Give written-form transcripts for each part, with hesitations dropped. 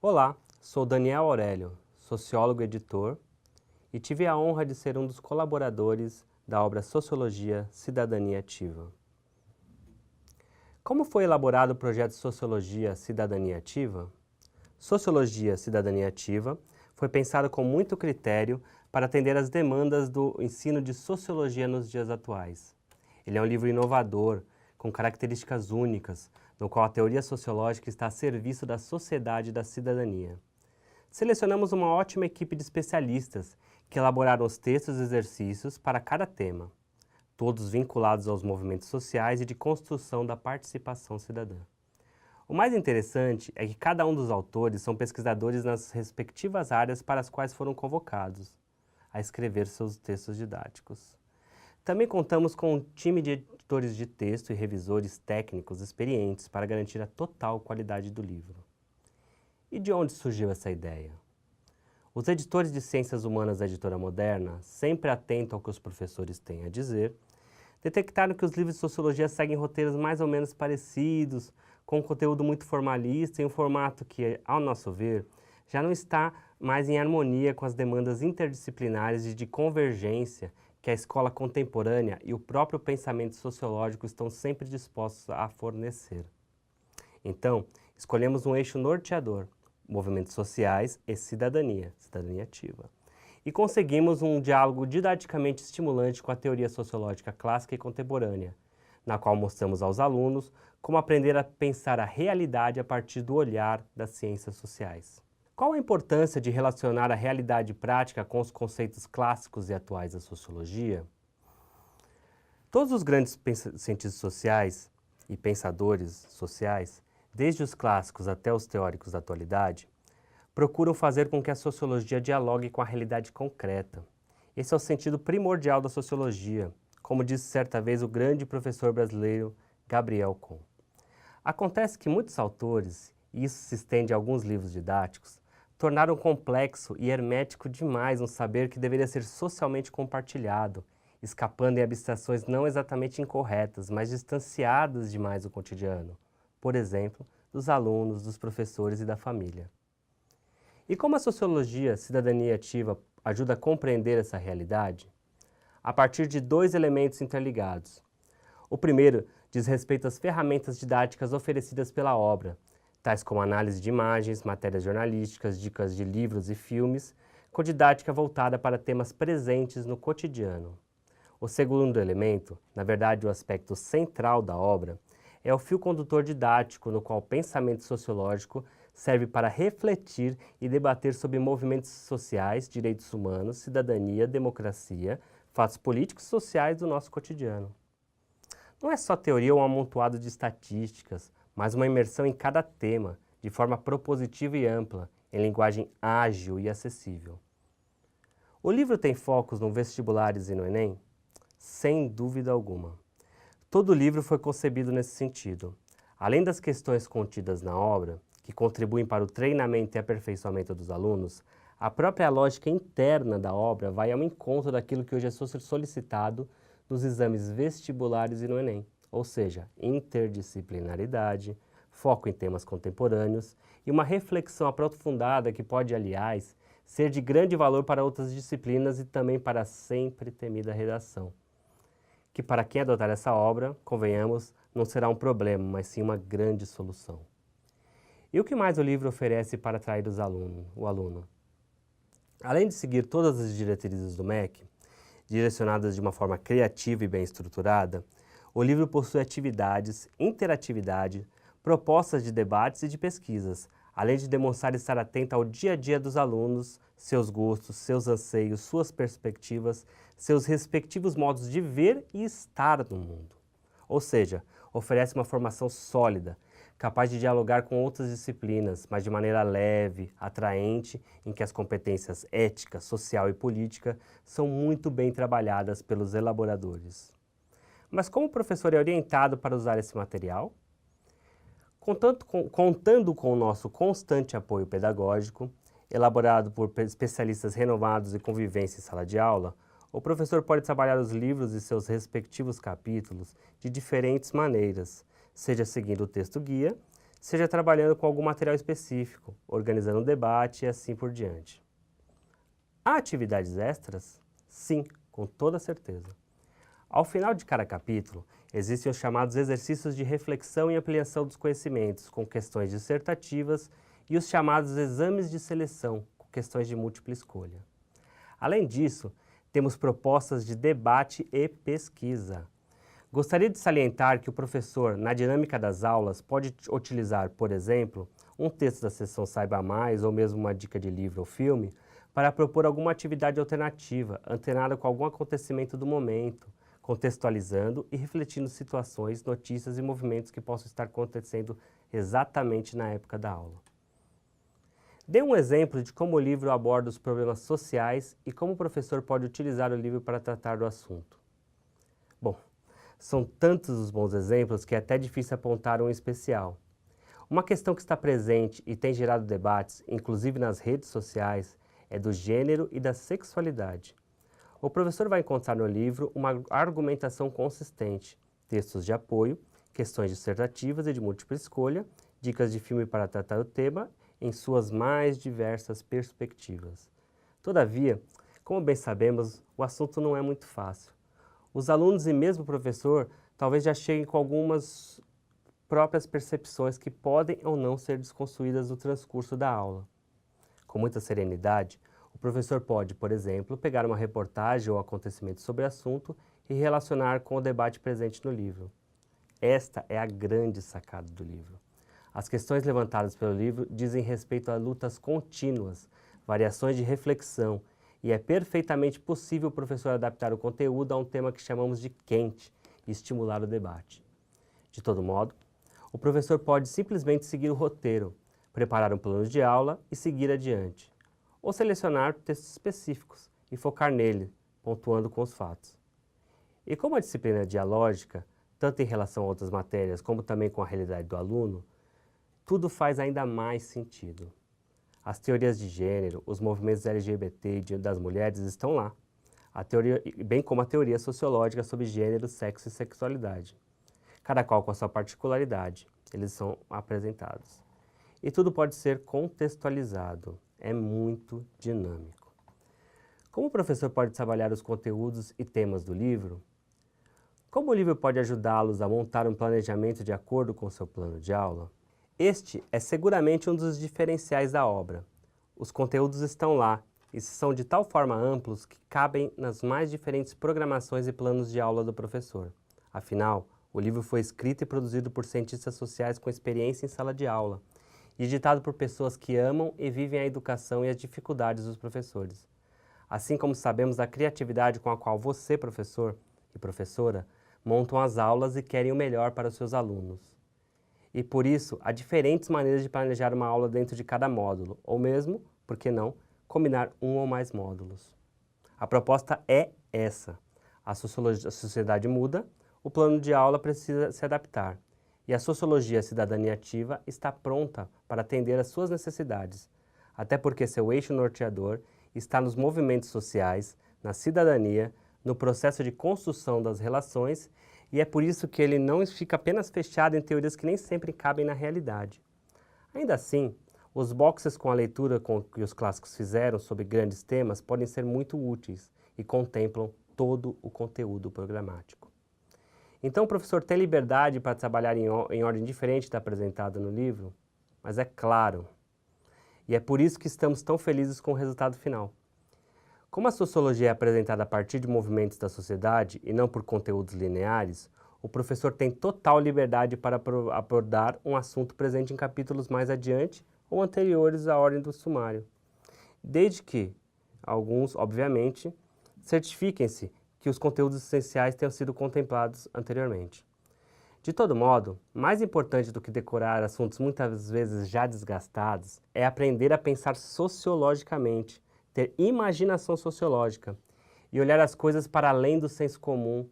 Olá, sou Daniel Aurélio, sociólogo e editor, e tive a honra de ser um dos colaboradores da obra Sociologia, Cidadania Ativa. Como foi elaborado o projeto Sociologia, Cidadania Ativa? Sociologia, Cidadania Ativa foi pensado com muito critério para atender às demandas do ensino de sociologia nos dias atuais. Ele é um livro inovador, com características únicas, no qual a teoria sociológica está a serviço da sociedade e da cidadania. Selecionamos uma ótima equipe de especialistas que elaboraram os textos e exercícios para cada tema, todos vinculados aos movimentos sociais e de construção da participação cidadã. O mais interessante é que cada um dos autores são pesquisadores nas respectivas áreas para as quais foram convocados a escrever seus textos didáticos. Também contamos com um time de editores de texto e revisores técnicos experientes para garantir a total qualidade do livro. E de onde surgiu essa ideia? Os editores de Ciências Humanas da Editora Moderna, sempre atentos ao que os professores têm a dizer, detectaram que os livros de sociologia seguem roteiros mais ou menos parecidos, com um conteúdo muito formalista e um formato que, ao nosso ver, já não está mais em harmonia com as demandas interdisciplinares e de convergência que a escola contemporânea e o próprio pensamento sociológico estão sempre dispostos a fornecer. Então, escolhemos um eixo norteador, movimentos sociais e cidadania ativa. E conseguimos um diálogo didaticamente estimulante com a teoria sociológica clássica e contemporânea, na qual mostramos aos alunos como aprender a pensar a realidade a partir do olhar das ciências sociais. Qual a importância de relacionar a realidade prática com os conceitos clássicos e atuais da sociologia? Todos os grandes cientistas sociais e pensadores sociais, desde os clássicos até os teóricos da atualidade, procuram fazer com que a sociologia dialogue com a realidade concreta. Esse é o sentido primordial da sociologia, como disse certa vez o grande professor brasileiro Gabriel Kuhn. Acontece que muitos autores, e isso se estende a alguns livros didáticos, tornaram complexo e hermético demais um saber que deveria ser socialmente compartilhado, escapando em abstrações não exatamente incorretas, mas distanciadas demais do cotidiano, por exemplo, dos alunos, dos professores e da família. E como a sociologia, cidadania ativa, ajuda a compreender essa realidade? A partir de dois elementos interligados. O primeiro diz respeito às ferramentas didáticas oferecidas pela obra, tais como análise de imagens, matérias jornalísticas, dicas de livros e filmes, com didática voltada para temas presentes no cotidiano. O segundo elemento, na verdade o aspecto central da obra, é o fio condutor didático no qual o pensamento sociológico serve para refletir e debater sobre movimentos sociais, direitos humanos, cidadania, democracia, fatos políticos e sociais do nosso cotidiano. Não é só teoria ou um amontoado de estatísticas, mas uma imersão em cada tema, de forma propositiva e ampla, em linguagem ágil e acessível. O livro tem focos no vestibulares e no Enem? Sem dúvida alguma. Todo o livro foi concebido nesse sentido. Além das questões contidas na obra, que contribuem para o treinamento e aperfeiçoamento dos alunos, a própria lógica interna da obra vai ao encontro daquilo que hoje é solicitado nos exames vestibulares e no Enem, ou seja, interdisciplinaridade, foco em temas contemporâneos e uma reflexão aprofundada que pode, aliás, ser de grande valor para outras disciplinas e também para a sempre temida redação, que para quem adotar essa obra, convenhamos, não será um problema, mas sim uma grande solução. E o que mais o livro oferece para atrair o aluno? Além de seguir todas as diretrizes do MEC, direcionadas de uma forma criativa e bem estruturada, o livro possui atividades, interatividade, propostas de debates e de pesquisas, além de demonstrar estar atento ao dia a dia dos alunos, seus gostos, seus anseios, suas perspectivas, seus respectivos modos de ver e estar no mundo. Ou seja, oferece uma formação sólida, capaz de dialogar com outras disciplinas, mas de maneira leve, atraente, em que as competências ética, social e política são muito bem trabalhadas pelos elaboradores. Mas como o professor é orientado para usar esse material? Contando com o nosso constante apoio pedagógico, elaborado por especialistas renovados em convivência em sala de aula, o professor pode trabalhar os livros e seus respectivos capítulos de diferentes maneiras, seja seguindo o texto guia, seja trabalhando com algum material específico, organizando um debate e assim por diante. Há atividades extras? Sim, com toda certeza. Ao final de cada capítulo, existem os chamados exercícios de reflexão e ampliação dos conhecimentos, com questões dissertativas, e os chamados exames de seleção, com questões de múltipla escolha. Além disso, temos propostas de debate e pesquisa. Gostaria de salientar que o professor, na dinâmica das aulas, pode utilizar, por exemplo, um texto da seção Saiba Mais ou mesmo uma dica de livro ou filme para propor alguma atividade alternativa, antenada com algum acontecimento do momento, contextualizando e refletindo situações, notícias e movimentos que possam estar acontecendo exatamente na época da aula. Dê um exemplo de como o livro aborda os problemas sociais e como o professor pode utilizar o livro para tratar do assunto. Bom, são tantos os bons exemplos que é até difícil apontar um especial. Uma questão que está presente e tem gerado debates, inclusive nas redes sociais, é do gênero e da sexualidade. O professor vai encontrar no livro uma argumentação consistente, textos de apoio, questões dissertativas e de múltipla escolha, dicas de filme para tratar o tema em suas mais diversas perspectivas. Todavia, como bem sabemos, o assunto não é muito fácil. Os alunos e mesmo o professor talvez já cheguem com algumas próprias percepções que podem ou não ser desconstruídas no transcurso da aula. Com muita serenidade, o professor pode, por exemplo, pegar uma reportagem ou acontecimento sobre o assunto e relacionar com o debate presente no livro. Esta é a grande sacada do livro. As questões levantadas pelo livro dizem respeito a lutas contínuas, variações de reflexão, e é perfeitamente possível o professor adaptar o conteúdo a um tema que chamamos de quente e estimular o debate. De todo modo, o professor pode simplesmente seguir o roteiro, preparar um plano de aula e seguir adiante, ou selecionar textos específicos e focar nele, pontuando com os fatos. E como a disciplina é dialógica, tanto em relação a outras matérias como também com a realidade do aluno, tudo faz ainda mais sentido. As teorias de gênero, os movimentos LGBT e das mulheres estão lá, bem como a teoria sociológica sobre gênero, sexo e sexualidade. Cada qual com a sua particularidade, eles são apresentados. E tudo pode ser contextualizado, é muito dinâmico. Como o professor pode trabalhar os conteúdos e temas do livro? Como o livro pode ajudá-los a montar um planejamento de acordo com o seu plano de aula? Este é seguramente um dos diferenciais da obra. Os conteúdos estão lá e são de tal forma amplos que cabem nas mais diferentes programações e planos de aula do professor. Afinal, o livro foi escrito e produzido por cientistas sociais com experiência em sala de aula e editado por pessoas que amam e vivem a educação e as dificuldades dos professores. Assim como sabemos da criatividade com a qual você, professor e professora, montam as aulas e querem o melhor para os seus alunos. E por isso, há diferentes maneiras de planejar uma aula dentro de cada módulo, ou mesmo, por que não, combinar um ou mais módulos. A proposta é essa. A sociedade muda, o plano de aula precisa se adaptar. E a sociologia cidadania ativa está pronta para atender às suas necessidades, até porque seu eixo norteador está nos movimentos sociais, na cidadania, no processo de construção das relações, e é por isso que ele não fica apenas fechado em teorias que nem sempre cabem na realidade. Ainda assim, os boxes com a leitura que os clássicos fizeram sobre grandes temas podem ser muito úteis e contemplam todo o conteúdo programático. Então o professor tem liberdade para trabalhar em ordem diferente da apresentada no livro, mas é claro, e é por isso que estamos tão felizes com o resultado final. Como a sociologia é apresentada a partir de movimentos da sociedade e não por conteúdos lineares, o professor tem total liberdade para abordar um assunto presente em capítulos mais adiante ou anteriores à ordem do sumário, desde que alguns, obviamente, certifiquem-se que os conteúdos essenciais tenham sido contemplados anteriormente. De todo modo, mais importante do que decorar assuntos muitas vezes já desgastados é aprender a pensar sociologicamente, ter imaginação sociológica e olhar as coisas para além do senso comum.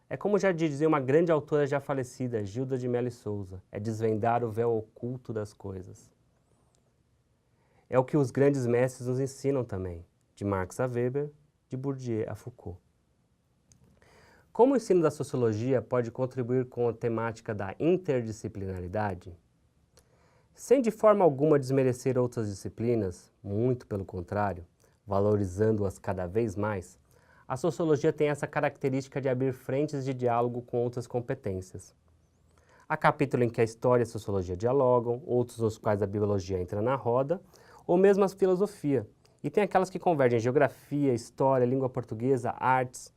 É como já dizia uma grande autora já falecida, Gilda de Mello e Souza, é desvendar o véu oculto das coisas. É o que os grandes mestres nos ensinam também, de Marx a Weber, de Bourdieu a Foucault. Como o ensino da sociologia pode contribuir com a temática da interdisciplinaridade? Sem de forma alguma desmerecer outras disciplinas, muito pelo contrário, valorizando-as cada vez mais, a sociologia tem essa característica de abrir frentes de diálogo com outras competências. Há capítulos em que a história e a sociologia dialogam, outros nos quais a biologia entra na roda, ou mesmo a filosofia. E tem aquelas que convergem em geografia, história, língua portuguesa, artes.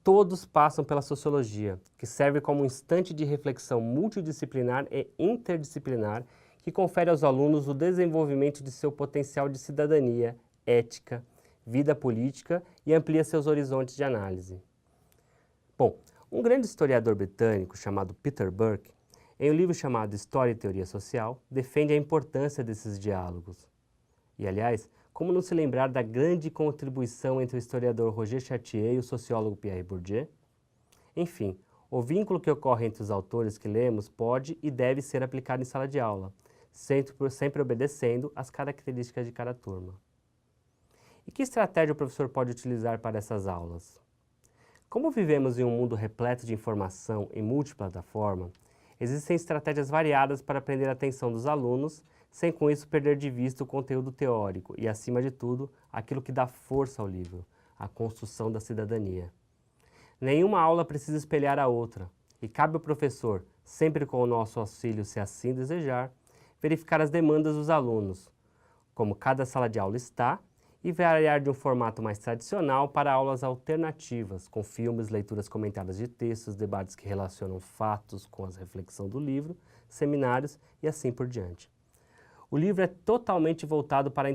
Todos passam pela sociologia, que serve como um instante de reflexão multidisciplinar e interdisciplinar que confere aos alunos o desenvolvimento de seu potencial de cidadania, ética, vida política e amplia seus horizontes de análise. Bom, um grande historiador britânico chamado Peter Burke, em um livro chamado História e Teoria Social, defende a importância desses diálogos. E, aliás, como não se lembrar da grande contribuição entre o historiador Roger Chartier e o sociólogo Pierre Bourdieu? Enfim, o vínculo que ocorre entre os autores que lemos pode e deve ser aplicado em sala de aula, sempre obedecendo às características de cada turma. E que estratégia o professor pode utilizar para essas aulas? Como vivemos em um mundo repleto de informação e multiplataforma, existem estratégias variadas para prender a atenção dos alunos, sem com isso perder de vista o conteúdo teórico e, acima de tudo, aquilo que dá força ao livro, a construção da cidadania. Nenhuma aula precisa espelhar a outra, e cabe ao professor, sempre com o nosso auxílio se assim desejar, verificar as demandas dos alunos, como cada sala de aula está, e variar de um formato mais tradicional para aulas alternativas, com filmes, leituras comentadas de textos, debates que relacionam fatos com a reflexão do livro, seminários e assim por diante. O livro é totalmente voltado para a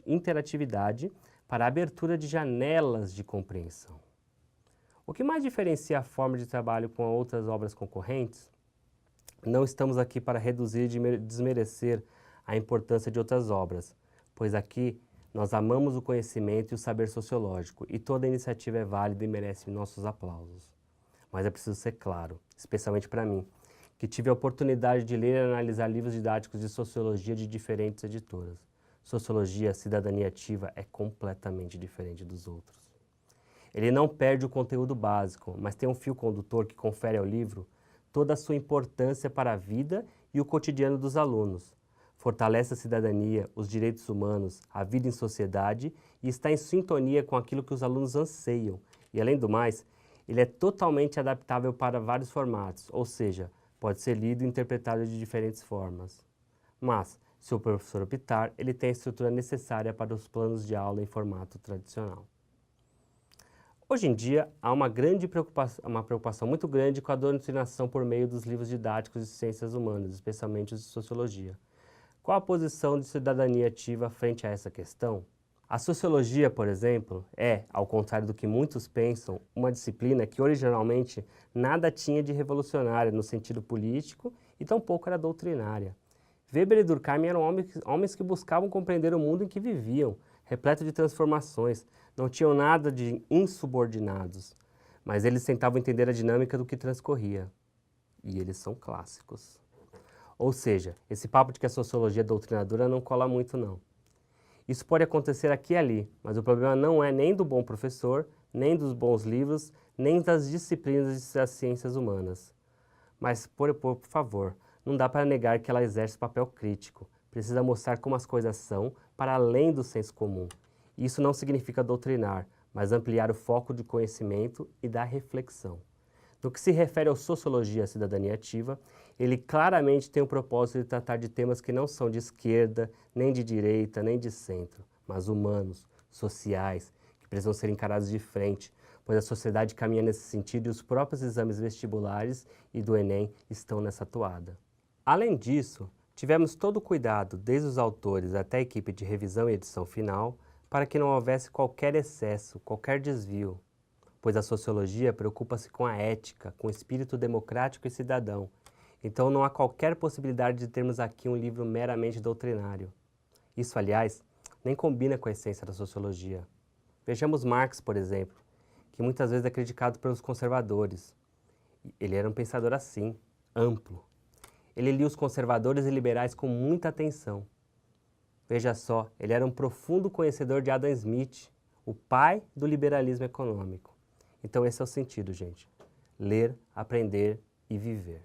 interatividade, para a abertura de janelas de compreensão. O que mais diferencia a forma de trabalho com outras obras concorrentes? Não estamos aqui para reduzir e desmerecer a importância de outras obras, pois aqui nós amamos o conhecimento e o saber sociológico, e toda iniciativa é válida e merece nossos aplausos. Mas é preciso ser claro, especialmente para mim, que tive a oportunidade de ler e analisar livros didáticos de sociologia de diferentes editoras. Sociologia, Cidadania Ativa é completamente diferente dos outros. Ele não perde o conteúdo básico, mas tem um fio condutor que confere ao livro toda a sua importância para a vida e o cotidiano dos alunos. Fortalece a cidadania, os direitos humanos, a vida em sociedade e está em sintonia com aquilo que os alunos anseiam. E, além do mais, ele é totalmente adaptável para vários formatos, ou seja, pode ser lido e interpretado de diferentes formas. Mas, se o professor optar, ele tem a estrutura necessária para os planos de aula em formato tradicional. Hoje em dia, há uma preocupação muito grande com a doutrinação por meio dos livros didáticos de ciências humanas, especialmente os de sociologia. Qual a posição de cidadania ativa frente a essa questão? A sociologia, por exemplo, é, ao contrário do que muitos pensam, uma disciplina que originalmente nada tinha de revolucionária no sentido político e tampouco era doutrinária. Weber e Durkheim eram homens que buscavam compreender o mundo em que viviam, repleto de transformações, não tinham nada de insubordinados, mas eles tentavam entender a dinâmica do que transcorria. E eles são clássicos. Ou seja, esse papo de que a sociologia é doutrinadora não cola muito, não. Isso pode acontecer aqui e ali, mas o problema não é nem do bom professor, nem dos bons livros, nem das disciplinas das ciências humanas. Mas, por favor, não dá para negar que ela exerce papel crítico. Precisa mostrar como as coisas são, para além do senso comum. Isso não significa doutrinar, mas ampliar o foco de conhecimento e da reflexão. No que se refere à sociologia e à cidadania ativa, ele claramente tem o propósito de tratar de temas que não são de esquerda, nem de direita, nem de centro, mas humanos, sociais, que precisam ser encarados de frente, pois a sociedade caminha nesse sentido e os próprios exames vestibulares e do Enem estão nessa toada. Além disso, tivemos todo o cuidado, desde os autores até a equipe de revisão e edição final, para que não houvesse qualquer excesso, qualquer desvio, pois a sociologia preocupa-se com a ética, com o espírito democrático e cidadão. Então não há qualquer possibilidade de termos aqui um livro meramente doutrinário. Isso, aliás, nem combina com a essência da sociologia. Vejamos Marx, por exemplo, que muitas vezes é criticado pelos conservadores. Ele era um pensador assim, amplo. Ele lia os conservadores e liberais com muita atenção. Veja só, ele era um profundo conhecedor de Adam Smith, o pai do liberalismo econômico. Então esse é o sentido, gente. Ler, aprender e viver.